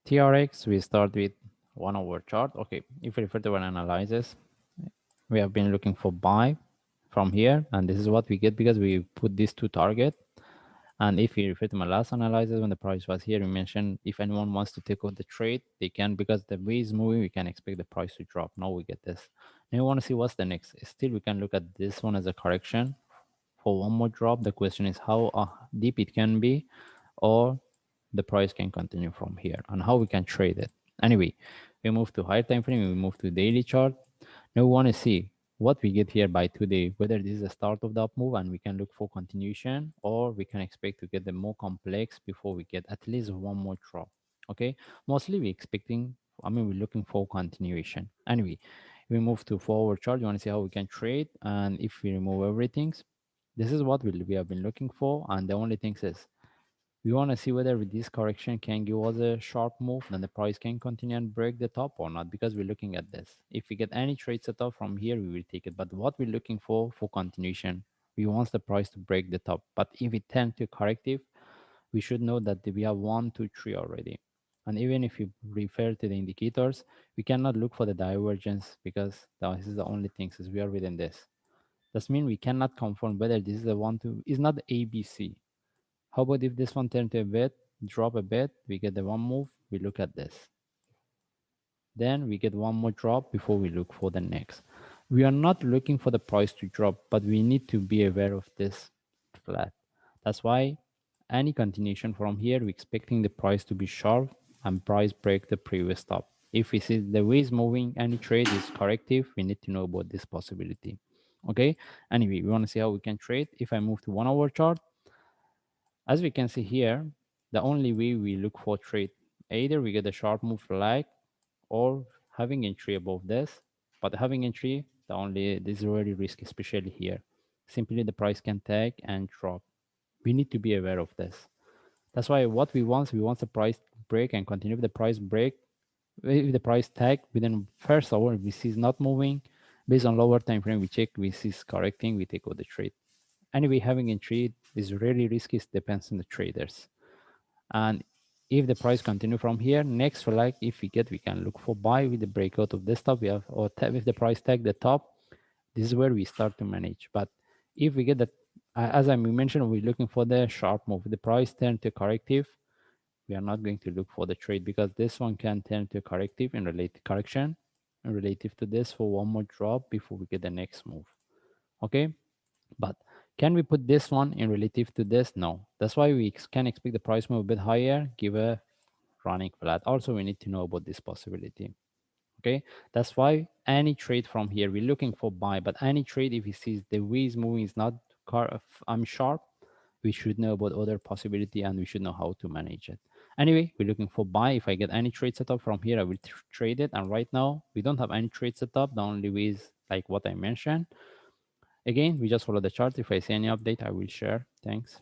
TRX, we start with 1 hour chart. Okay, if we refer to an analysis, we have been looking for buy from here, and this is what we get because we put these two target. And if you refer to my last analysis, when the price was here, we mentioned if anyone wants to take out the trade, they can, because the way is moving, we can expect the price to drop. Now we get this. Now we want to see what's the next. Still, we can look at this one as a correction for one more drop. The question is how deep it can be, or the price can continue from here, and how we can trade it. Anyway, we move to higher time frame, we move to daily chart. Now we want to see what we get here by today, whether this is the start of the up move and we can look for continuation, or we can expect to get the more complex before we get at least one more drop. Okay, mostly we're expecting, we're looking for continuation. Anyway, we move to forward chart. You want to see how we can trade, and if we remove everything, this is what we have been looking for. And the only thing is we want to see whether with this correction can give us a sharp move, then the price can continue and break the top or not, because we're looking at this. If we get any trade set up from here, we will take it. But what we're looking for continuation, we want the price to break the top. But if it tends to corrective, we should know that we have 1, 2, 3 already. And even if you refer to the indicators, we cannot look for the divergence, because this is the only thing, since we are within this. That means we cannot confirm whether this is the 1, 2, is not ABC. How about if this one turn to a bit, drop a bit, we get the one move, we look at this. Then we get one more drop before we look for the next. We are not looking for the price to drop, but we need to be aware of this flat. That's why any continuation from here, we're expecting the price to be sharp and price break the previous top. If we see the way is moving, any trade is corrective, we need to know about this possibility. Okay, anyway, we want to see how we can trade. If I move to 1 hour chart, as we can see here, the only way we look for trade, either we get a sharp move flag or having entry above this. But having entry, this is very risky, especially here. Simply the price can tag and drop. We need to be aware of this. That's why what we want the price break and continue with the price break. If the price tag within first hour, we see is not moving, based on lower time frame, we check, we see is correcting, we take out the trade. Anyway, having a trade is really risky. It depends on the traders. And if the price continue from here, next flag, if we get, we can look for buy with the breakout of this top. We have, or if the price tag the top, this is where we start to manage. But if we get that, as I mentioned, we're looking for the sharp move. The price turn to corrective, we are not going to look for the trade, because this one can turn to corrective in related correction and relative to this for one more drop before we get the next move. Okay, but can we put this one in relative to this? No. That's why we can expect the price move a bit higher, give a running flat. Also, we need to know about this possibility. Okay, that's why any trade from here, we're looking for buy, but any trade, if he sees the way is moving is not sharp, we should know about other possibility and we should know how to manage it. Anyway, we're looking for buy. If I get any trade set up from here, I will trade it. And right now, we don't have any trade set up. The only way is like what I mentioned. Again, we just follow the chart. If I see any update, I will share. Thanks.